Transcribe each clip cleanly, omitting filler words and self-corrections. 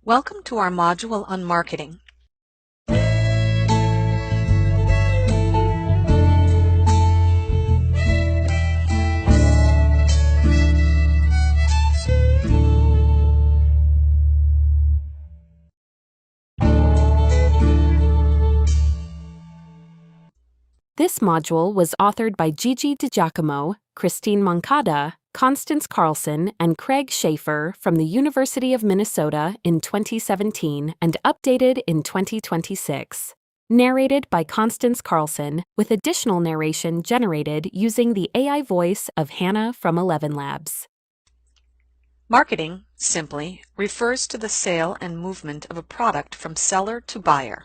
Welcome to our module on marketing. This module was authored by Gigi DiGiacomo, Christine Moncada, Constance Carlson, and Craig Schaefer from the University of Minnesota in 2017 and updated in 2026. Narrated by Constance Carlson, with additional narration generated using the AI voice of Hannah from ElevenLabs. Marketing, simply, refers to the sale and movement of a product from seller to buyer.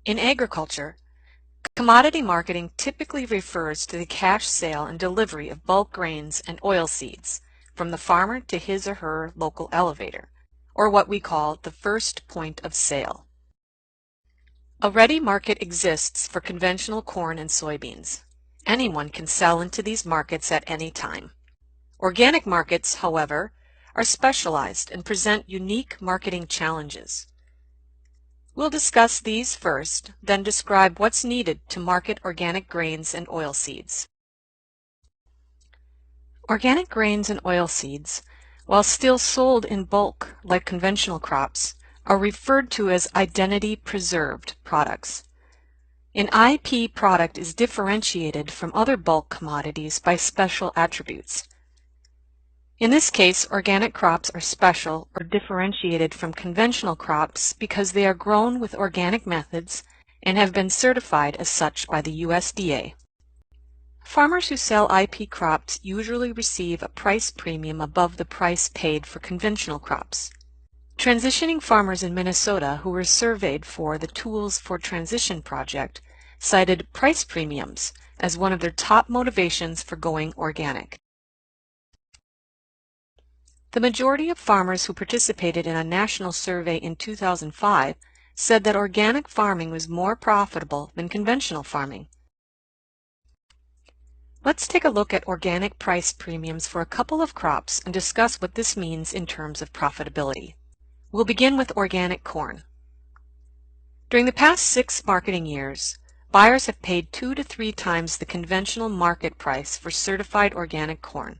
In agriculture, commodity marketing typically refers to the cash sale and delivery of bulk grains and oilseeds from the farmer to his or her local elevator, or what we call the first point of sale. A ready market exists for conventional corn and soybeans. Anyone can sell into these markets at any time. Organic markets, however, are specialized and present unique marketing challenges. We'll discuss these first, then describe what's needed to market organic grains and oilseeds. Organic grains and oilseeds, while still sold in bulk like conventional crops, are referred to as identity-preserved products. An IP product is differentiated from other bulk commodities by special attributes. In this case, organic crops are special or differentiated from conventional crops because they are grown with organic methods and have been certified as such by the USDA. Farmers who sell IP crops usually receive a price premium above the price paid for conventional crops. Transitioning farmers in Minnesota who were surveyed for the Tools for Transition project cited price premiums as one of their top motivations for going organic. The majority of farmers who participated in a national survey in 2005 said that organic farming was more profitable than conventional farming. Let's take a look at organic price premiums for a couple of crops and discuss what this means in terms of profitability. We'll begin with organic corn. During the past 6 marketing years, buyers have paid 2 to 3 times the conventional market price for certified organic corn.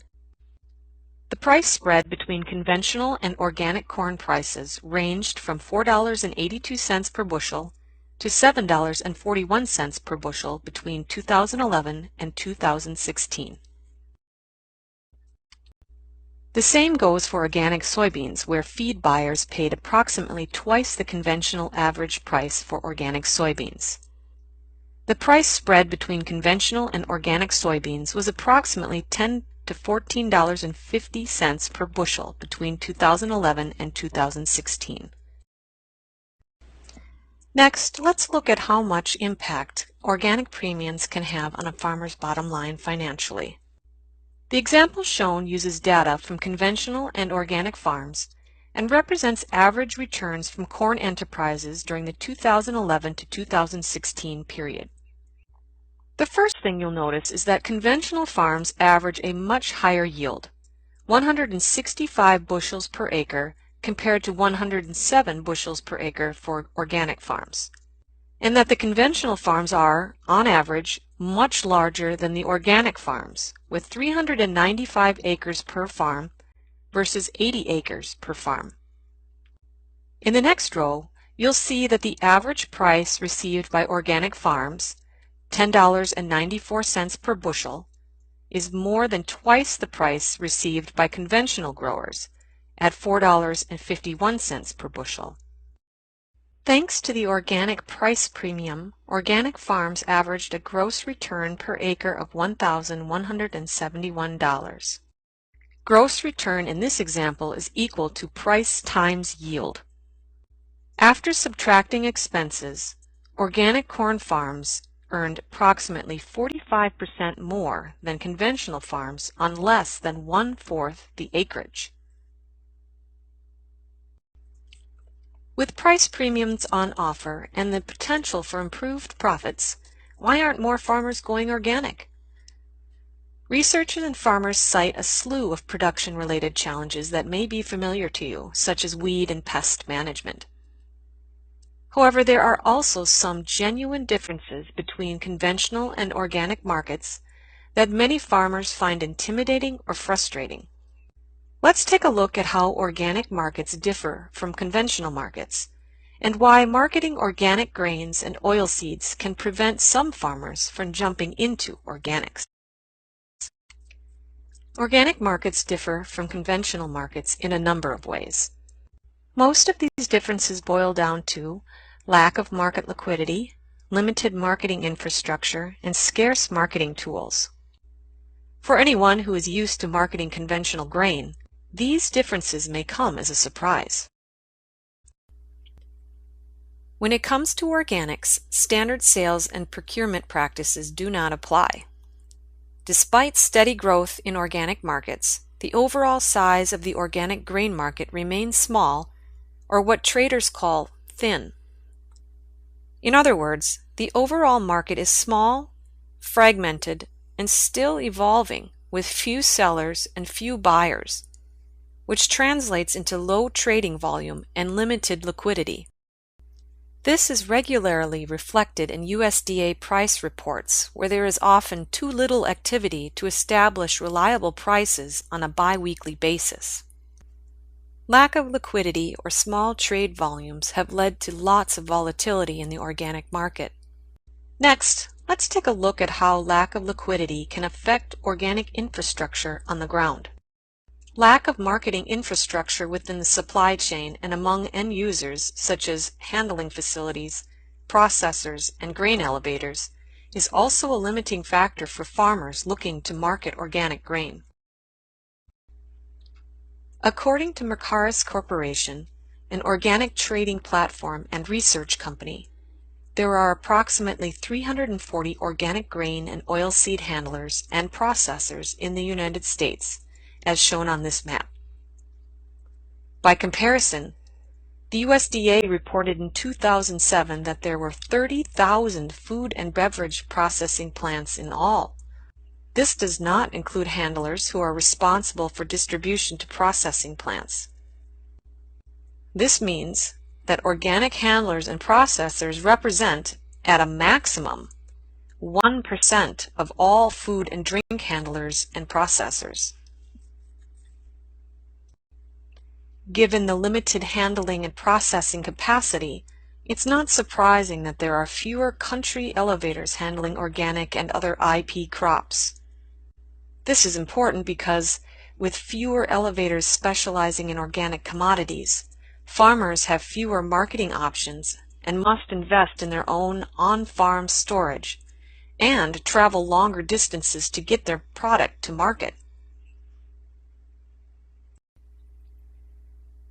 The price spread between conventional and organic corn prices ranged from $4.82 per bushel to $7.41 per bushel between 2011 and 2016. The same goes for organic soybeans, where feed buyers paid approximately twice the conventional average price for organic soybeans. The price spread between conventional and organic soybeans was approximately $10 to $14.50 per bushel between 2011 and 2016. Next, let's look at how much impact organic premiums can have on a farmer's bottom line financially. The example shown uses data from conventional and organic farms and represents average returns from corn enterprises during the 2011 to 2016 period. The first thing you'll notice is that conventional farms average a much higher yield, 165 bushels per acre compared to 107 bushels per acre for organic farms, and that the conventional farms are, on average, much larger than the organic farms, with 395 acres per farm versus 80 acres per farm. In the next row, you'll see that the average price received by organic farms, $10.94 per bushel, is more than twice the price received by conventional growers at $4.51 per bushel. Thanks to the organic price premium, organic farms averaged a gross return per acre of $1,171. Gross return in this example is equal to price times yield. After subtracting expenses, organic corn farms earned approximately 45% more than conventional farms on less than 1/4 the acreage. With price premiums on offer and the potential for improved profits, why aren't more farmers going organic? Researchers and farmers cite a slew of production-related challenges that may be familiar to you, such as weed and pest management. However, there are also some genuine differences between conventional and organic markets that many farmers find intimidating or frustrating. Let's take a look at how organic markets differ from conventional markets, and why marketing organic grains and oilseeds can prevent some farmers from jumping into organics. Organic markets differ from conventional markets in a number of ways. Most of these differences boil down to lack of market liquidity, limited marketing infrastructure, and scarce marketing tools. For anyone who is used to marketing conventional grain, these differences may come as a surprise. When it comes to organics, standard sales and procurement practices do not apply. Despite steady growth in organic markets, the overall size of the organic grain market remains small, or what traders call thin. In other words, the overall market is small, fragmented, and still evolving with few sellers and few buyers, which translates into low trading volume and limited liquidity. This is regularly reflected in USDA price reports, where there is often too little activity to establish reliable prices on a bi-weekly basis. Lack of liquidity or small trade volumes have led to lots of volatility in the organic market. Next, let's take a look at how lack of liquidity can affect organic infrastructure on the ground. Lack of marketing infrastructure within the supply chain and among end users, such as handling facilities, processors, and grain elevators, is also a limiting factor for farmers looking to market organic grain. According to Mercaris Corporation, an organic trading platform and research company, there are approximately 340 organic grain and oilseed handlers and processors in the United States, as shown on this map. By comparison, the USDA reported in 2007 that there were 30,000 food and beverage processing plants in all. This does not include handlers who are responsible for distribution to processing plants. This means that organic handlers and processors represent, at a maximum, 1% of all food and drink handlers and processors. Given the limited handling and processing capacity, it's not surprising that there are fewer country elevators handling organic and other IP crops. This is important because, with fewer elevators specializing in organic commodities, farmers have fewer marketing options and must invest in their own on-farm storage and travel longer distances to get their product to market.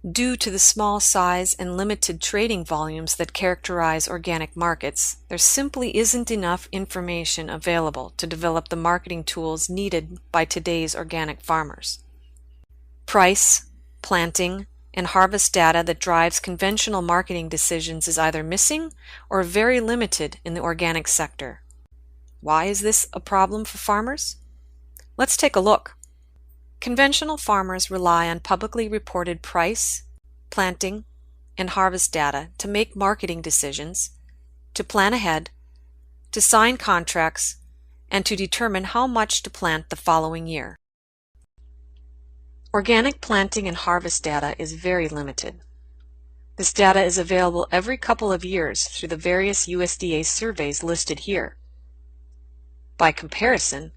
Due to the small size and limited trading volumes that characterize organic markets, there simply isn't enough information available to develop the marketing tools needed by today's organic farmers. Price, planting, and harvest data that drives conventional marketing decisions is either missing or very limited in the organic sector. Why is this a problem for farmers? Let's take a look. Conventional farmers rely on publicly reported price, planting, and harvest data to make marketing decisions, to plan ahead, to sign contracts, and to determine how much to plant the following year. Organic planting and harvest data is very limited. This data is available every couple of years through the various USDA surveys listed here. By comparison,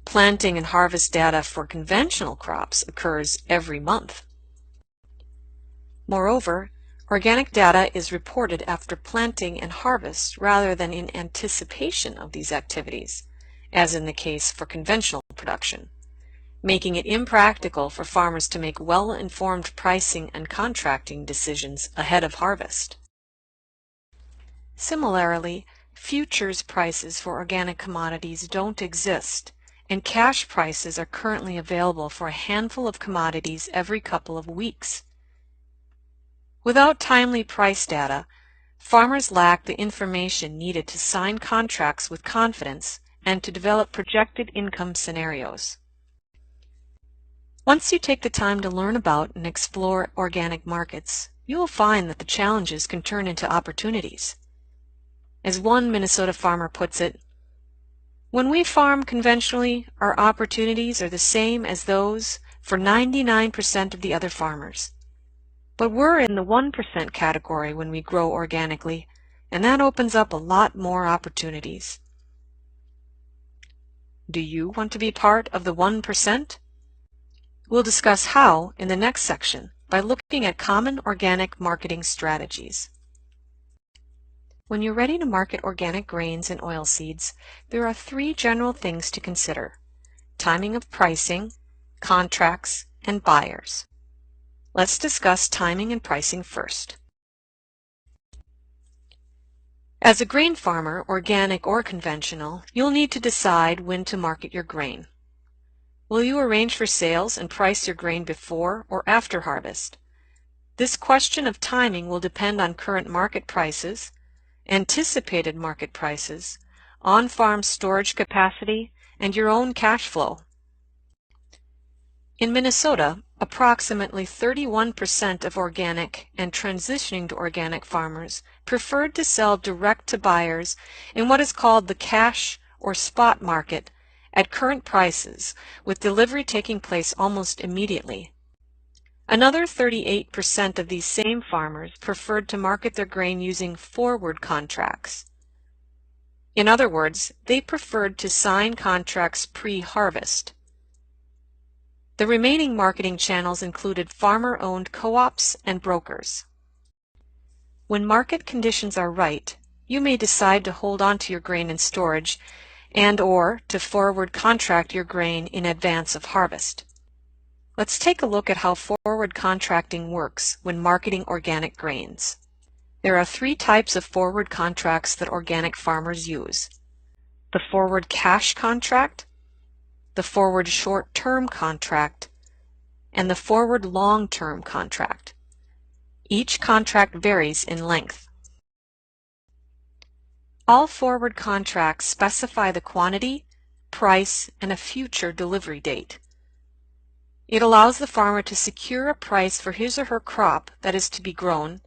planting and harvest data for conventional crops occurs every month. Moreover, organic data is reported after planting and harvest rather than in anticipation of these activities, as in the case for conventional production, making it impractical for farmers to make well-informed pricing and contracting decisions ahead of harvest. Similarly, futures prices for organic commodities don't exist, and cash prices are currently available for a handful of commodities every couple of weeks. Without timely price data, farmers lack the information needed to sign contracts with confidence and to develop projected income scenarios. Once you take the time to learn about and explore organic markets, you will find that the challenges can turn into opportunities. As one Minnesota farmer puts it, "When we farm conventionally, our opportunities are the same as those for 99% of the other farmers. But we're in the 1% category when we grow organically, and that opens up a lot more opportunities." Do you want to be part of the 1%? We'll discuss how in the next section by looking at common organic marketing strategies. When you're ready to market organic grains and oilseeds, there are 3 general things to consider: timing of pricing, contracts, and buyers. Let's discuss timing and pricing first. As a grain farmer, organic or conventional, you'll need to decide when to market your grain. Will you arrange for sales and price your grain before or after harvest? This question of timing will depend on current market prices, anticipated market prices, on-farm storage capacity, and your own cash flow. In Minnesota, approximately 31% of organic and transitioning to organic farmers preferred to sell direct to buyers in what is called the cash or spot market at current prices, with delivery taking place almost immediately. Another 38% of these same farmers preferred to market their grain using forward contracts. In other words, they preferred to sign contracts pre-harvest. The remaining marketing channels included farmer-owned co-ops and brokers. When market conditions are right, you may decide to hold on to your grain in storage and/or to forward contract your grain in advance of harvest. Let's take a look at how forward contracting works when marketing organic grains. There are 3 types of forward contracts that organic farmers use: the forward cash contract, the forward short-term contract, and the forward long-term contract. Each contract varies in length. All forward contracts specify the quantity, price, and a future delivery date. It allows the farmer to secure a price for his or her crop that is to be grown,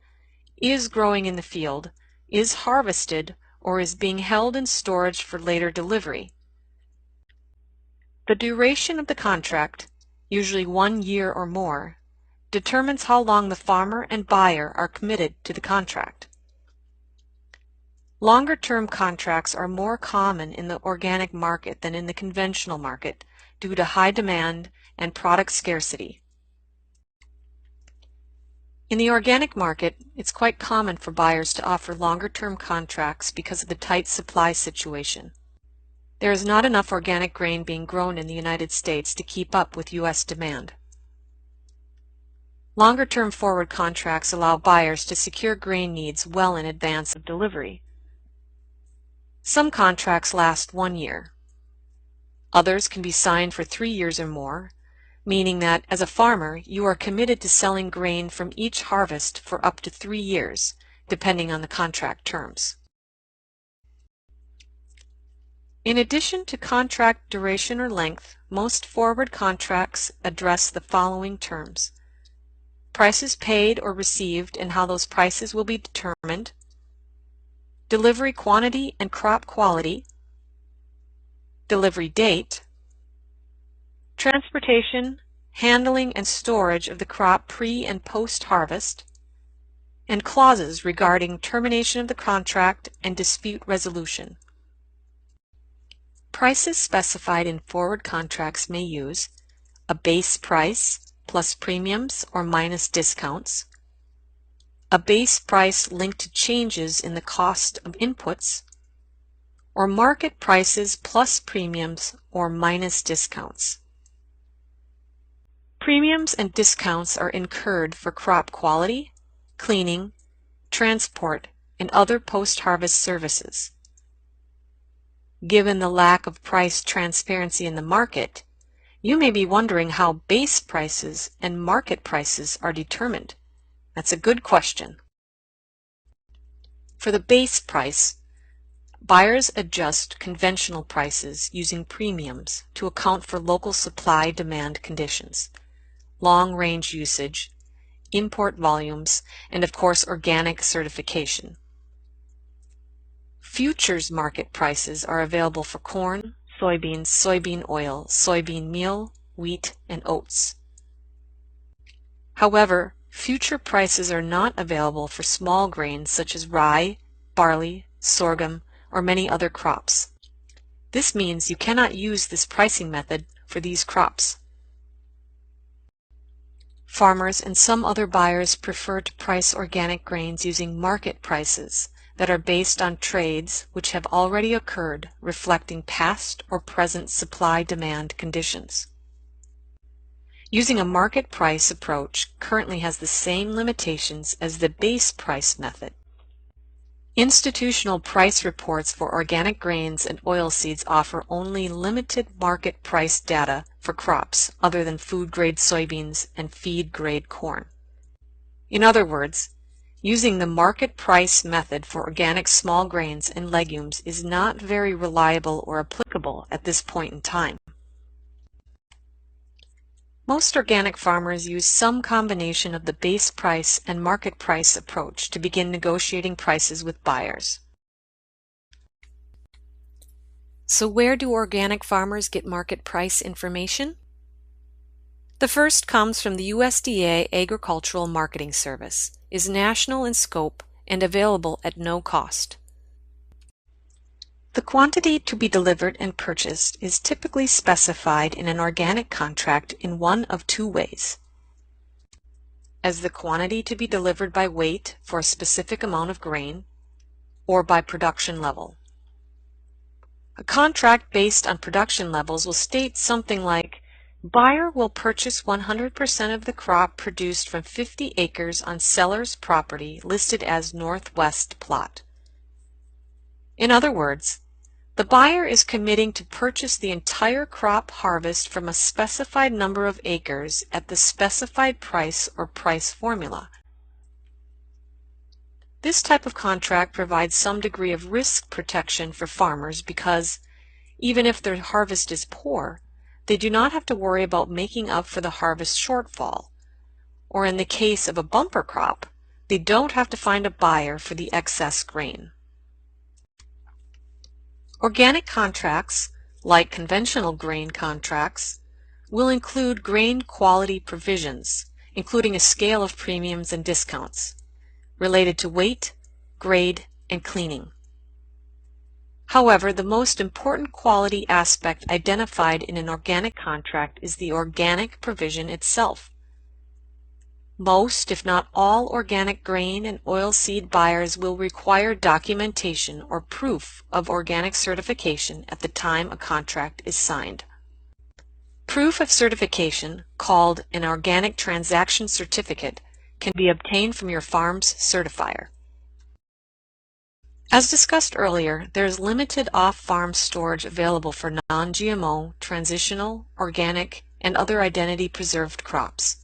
is growing in the field, is harvested, or is being held in storage for later delivery. The duration of the contract, usually 1 year or more, determines how long the farmer and buyer are committed to the contract. Longer-term contracts are more common in the organic market than in the conventional market due to high demand and product scarcity. In the organic market, it's quite common for buyers to offer longer-term contracts because of the tight supply situation. There is not enough organic grain being grown in the United States to keep up with U.S. demand. Longer-term forward contracts allow buyers to secure grain needs well in advance of delivery. Some contracts last 1 year. Others can be signed for 3 years or more, meaning that as a farmer you are committed to selling grain from each harvest for up to 3 years, depending on the contract terms. In addition to contract duration or length, most forward contracts address the following terms: prices paid or received and how those prices will be determined, delivery quantity and crop quality, delivery date, transportation, handling, and storage of the crop pre- and post-harvest, and clauses regarding termination of the contract and dispute resolution. Prices specified in forward contracts may use a base price plus premiums or minus discounts, a base price linked to changes in the cost of inputs, or market prices plus premiums or minus discounts. Premiums and discounts are incurred for crop quality, cleaning, transport, and other post-harvest services. Given the lack of price transparency in the market, you may be wondering how base prices and market prices are determined. That's a good question. For the base price, buyers adjust conventional prices using premiums to account for local supply-demand conditions, long-range usage, import volumes, and of course organic certification. Futures market prices are available for corn, soybeans, soybean oil, soybean meal, wheat, and oats. However, future prices are not available for small grains such as rye, barley, sorghum, or many other crops. This means you cannot use this pricing method for these crops. Farmers and some other buyers prefer to price organic grains using market prices that are based on trades which have already occurred, reflecting past or present supply-demand conditions. Using a market price approach currently has the same limitations as the base price method. Institutional price reports for organic grains and oilseeds offer only limited market price data for crops other than food-grade soybeans and feed-grade corn. In other words, using the market price method for organic small grains and legumes is not very reliable or applicable at this point in time. Most organic farmers use some combination of the base price and market price approach to begin negotiating prices with buyers. So where do organic farmers get market price information? The first comes from the USDA Agricultural Marketing Service, is national in scope and available at no cost. The quantity to be delivered and purchased is typically specified in an organic contract in one of two ways: as the quantity to be delivered by weight for a specific amount of grain, or by production level. A contract based on production levels will state something like, buyer will purchase 100% of the crop produced from 50 acres on seller's property listed as Northwest Plot. In other words, the buyer is committing to purchase the entire crop harvest from a specified number of acres at the specified price or price formula. This type of contract provides some degree of risk protection for farmers because, even if their harvest is poor, they do not have to worry about making up for the harvest shortfall, or in the case of a bumper crop, they don't have to find a buyer for the excess grain. Organic contracts, like conventional grain contracts, will include grain quality provisions, including a scale of premiums and discounts, related to weight, grade, and cleaning. However, the most important quality aspect identified in an organic contract is the organic provision itself. Most, if not all, organic grain and oilseed buyers will require documentation or proof of organic certification at the time a contract is signed. Proof of certification, called an organic transaction certificate, can be obtained from your farm's certifier. As discussed earlier, there is limited off-farm storage available for non-GMO, transitional, organic, and other identity-preserved crops.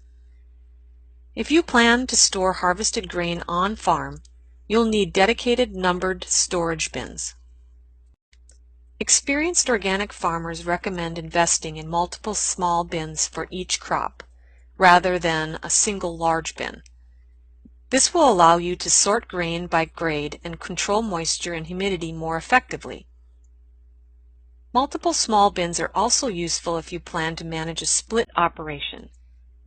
If you plan to store harvested grain on-farm, you'll need dedicated numbered storage bins. Experienced organic farmers recommend investing in multiple small bins for each crop, rather than a single large bin. This will allow you to sort grain by grade and control moisture and humidity more effectively. Multiple small bins are also useful if you plan to manage a split operation,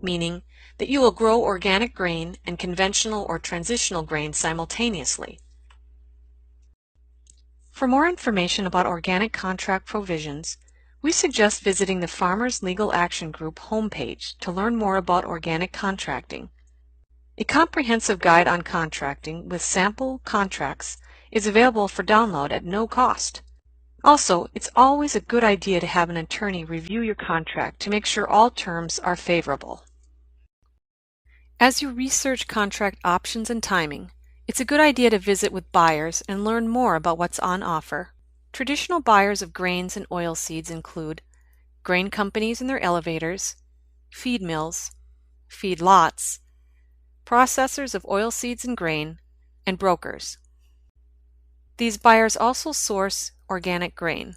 meaning that you will grow organic grain and conventional or transitional grain simultaneously. For more information about organic contract provisions, we suggest visiting the Farmers Legal Action Group homepage to learn more about organic contracting. A comprehensive guide on contracting with sample contracts is available for download at no cost. Also, it's always a good idea to have an attorney review your contract to make sure all terms are favorable. As you research contract options and timing, it's a good idea to visit with buyers and learn more about what's on offer. Traditional buyers of grains and oilseeds include grain companies and their elevators, feed mills, feed lots, processors of oilseeds and grain, and brokers. these buyers also source organic grain.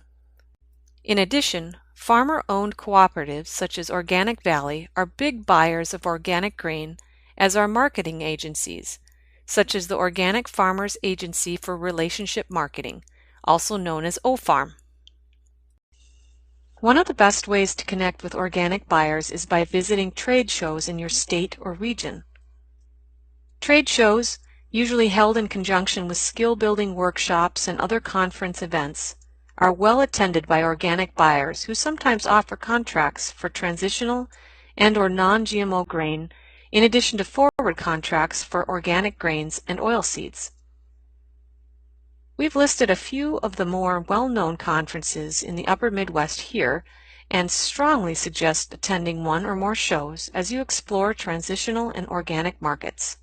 In addition, farmer-owned cooperatives such as Organic Valley are big buyers of organic grain, as are marketing agencies, such as the Organic Farmers Agency for Relationship Marketing, also known as OFARM. One of the best ways to connect with organic buyers is by visiting trade shows in your state or region. Trade shows, usually held in conjunction with skill-building workshops and other conference events, are well attended by organic buyers who sometimes offer contracts for transitional and/or non-GMO grain, in addition to forward contracts for organic grains and oilseeds. We've listed a few of the more well-known conferences in the Upper Midwest here and strongly suggest attending one or more shows as you explore transitional and organic markets.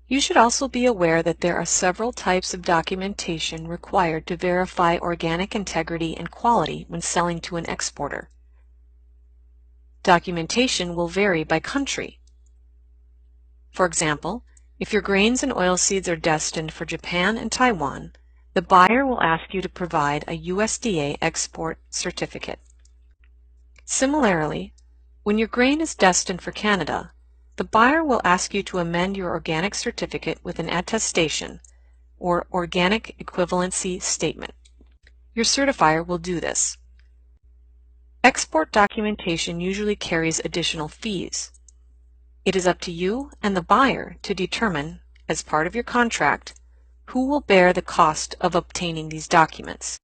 You should also be aware that there are several types of documentation required to verify organic integrity and quality when selling to an exporter. Documentation will vary by country. For example, if your grains and oilseeds are destined for Japan and Taiwan, the buyer will ask you to provide a USDA export certificate. Similarly, when your grain is destined for Canada, the buyer will ask you to amend your organic certificate with an attestation, or organic equivalency statement. Your certifier will do this. Export documentation usually carries additional fees. It is up to you and the buyer to determine, as part of your contract, who will bear the cost of obtaining these documents.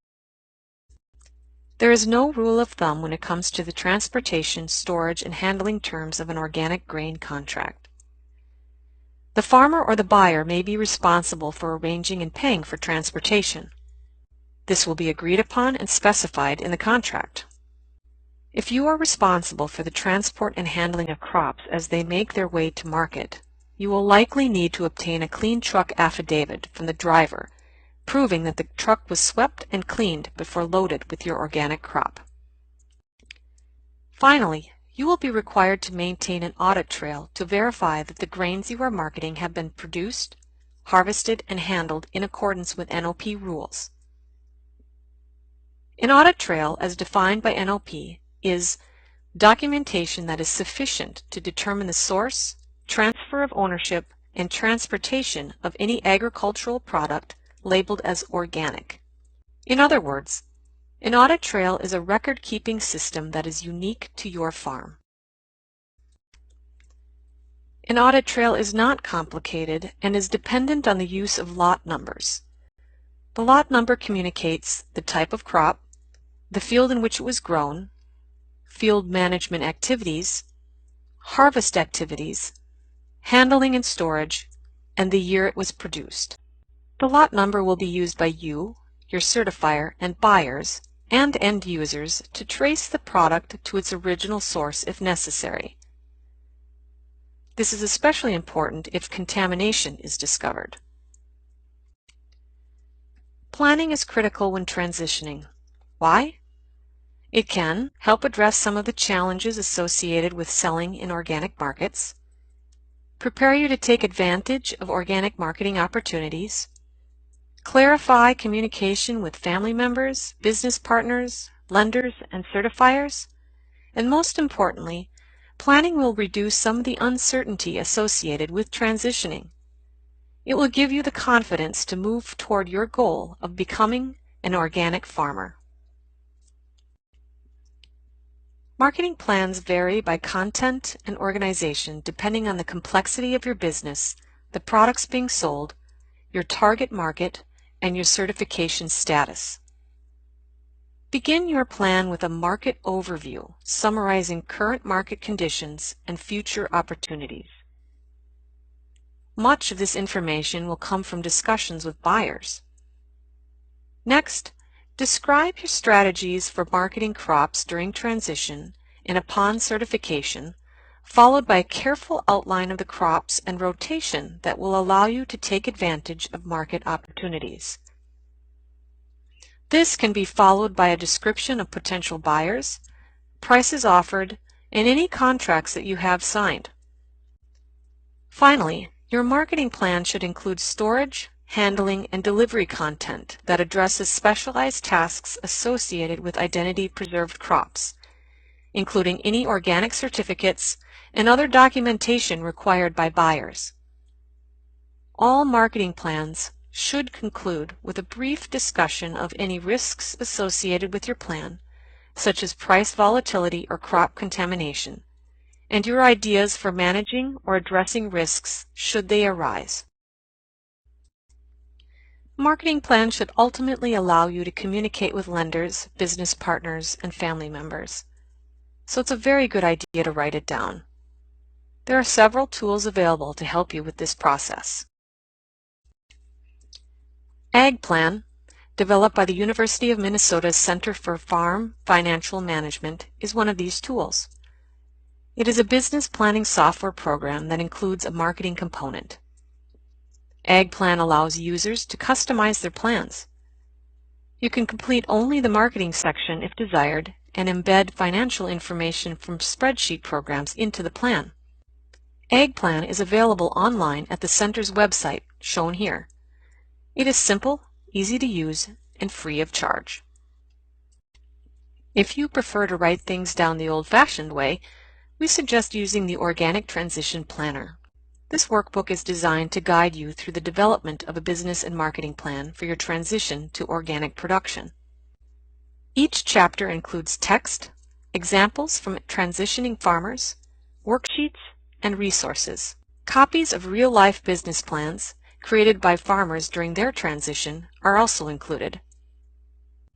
There is no rule of thumb when it comes to the transportation, storage, and handling terms of an organic grain contract. The farmer or the buyer may be responsible for arranging and paying for transportation. This will be agreed upon and specified in the contract. If you are responsible for the transport and handling of crops as they make their way to market, you will likely need to obtain a clean truck affidavit from the driver, proving that the truck was swept and cleaned before loaded with your organic crop. Finally, you will be required to maintain an audit trail to verify that the grains you are marketing have been produced, harvested, and handled in accordance with NOP rules. An audit trail, as defined by NOP, is documentation that is sufficient to determine the source, transfer of ownership, and transportation of any agricultural product labeled as organic. In other words, an audit trail is a record-keeping system that is unique to your farm. An audit trail is not complicated and is dependent on the use of lot numbers. The lot number communicates the type of crop, the field in which it was grown, field management activities, harvest activities, handling and storage, and the year it was produced. The lot number will be used by you, your certifier, and buyers, and end users to trace the product to its original source if necessary. This is especially important if contamination is discovered. Planning is critical when transitioning. Why? It can help address some of the challenges associated with selling in organic markets, prepare you to take advantage of organic marketing opportunities, clarify communication with family members, business partners, lenders, and certifiers, and most importantly, planning will reduce some of the uncertainty associated with transitioning. It will give you the confidence to move toward your goal of becoming an organic farmer. Marketing plans vary by content and organization depending on the complexity of your business, the products being sold, your target market, and your certification status. Begin your plan with a market overview summarizing current market conditions and future opportunities. Much of this information will come from discussions with buyers. Next, describe your strategies for marketing crops during transition and upon certification, followed by a careful outline of the crops and rotation that will allow you to take advantage of market opportunities. This can be followed by a description of potential buyers, prices offered, and any contracts that you have signed. Finally, Your marketing plan should include storage, handling, and delivery content that addresses specialized tasks associated with identity-preserved crops, including any organic certificates and other documentation required by buyers. All marketing plans should conclude with a brief discussion of any risks associated with your plan, such as price volatility or crop contamination, and your ideas for managing or addressing risks should they arise. Marketing plans should ultimately allow you to communicate with lenders, business partners, and family members. So it's a very good idea to write it down. There are several tools available to help you with this process. Ag Plan, developed by the University of Minnesota's Center for Farm Financial Management, is one of these tools. It is a business planning software program that includes a marketing component. Ag Plan allows users to customize their plans. You can complete only the marketing section if desired and embed financial information from spreadsheet programs into the plan. Ag Plan is available online at the Center's website, shown here. It is simple, easy to use, and free of charge. If you prefer to write things down the old-fashioned way, we suggest using the Organic Transition Planner. This workbook is designed to guide you through the development of a business and marketing plan for your transition to organic production. Each chapter includes text, examples from transitioning farmers, worksheets, and resources. Copies of real-life business plans created by farmers during their transition are also included.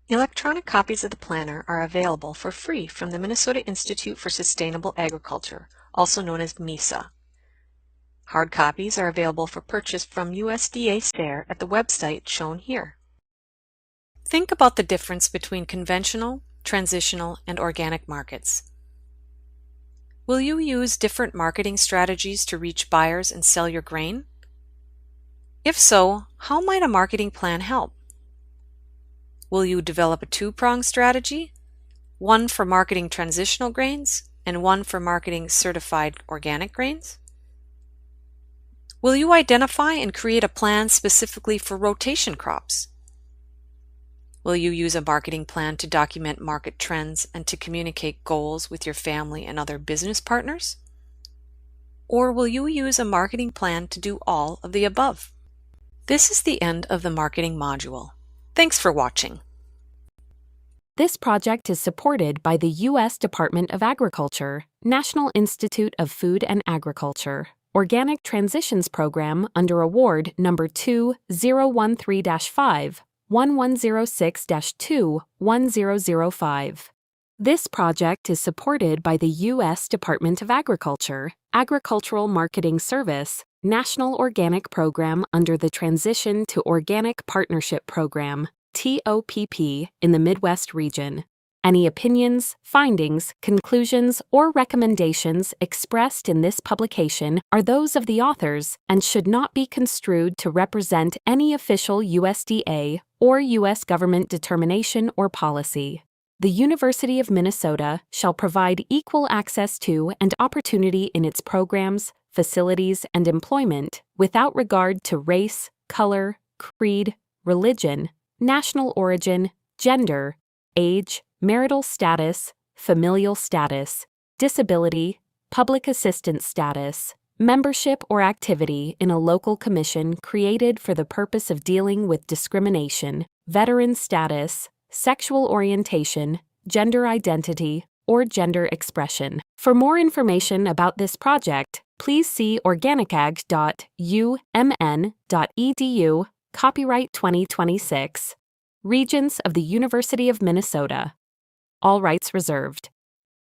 Electronic copies of the planner are available for free from the Minnesota Institute for Sustainable Agriculture, also known as MISA. Hard copies are available for purchase from USDA SARE at the website shown here. Think about the difference between conventional, transitional, and organic markets. Will you use different marketing strategies to reach buyers and sell your grain? If so, how might a marketing plan help? Will you develop a two-pronged strategy, one for marketing transitional grains and one for marketing certified organic grains? Will you identify and create a plan specifically for rotation crops? Will you use a marketing plan to document market trends and to communicate goals with your family and other business partners? Or will you use a marketing plan to do all of the above? This is the end of the marketing module. Thanks for watching. This project is supported by the U.S. Department of Agriculture, National Institute of Food and Agriculture, Organic Transitions Program under Award Number 2013-5, 1106-2-1005. This project is supported by the U.S. Department of Agriculture, Agricultural Marketing Service, National Organic Program under the Transition to Organic Partnership Program, TOPP, in the Midwest region. Any opinions, findings, conclusions, or recommendations expressed in this publication are those of the authors and should not be construed to represent any official USDA or U.S. government determination or policy. The University of Minnesota shall provide equal access to and opportunity in its programs, facilities, and employment without regard to race, color, creed, religion, national origin, gender, age, marital status, familial status, disability, public assistance status, membership or activity in a local commission created for the purpose of dealing with discrimination, veteran status, sexual orientation, gender identity, or gender expression. For more information about this project, please see organicag.umn.edu, copyright 2026, Regents of the University of Minnesota. All rights reserved.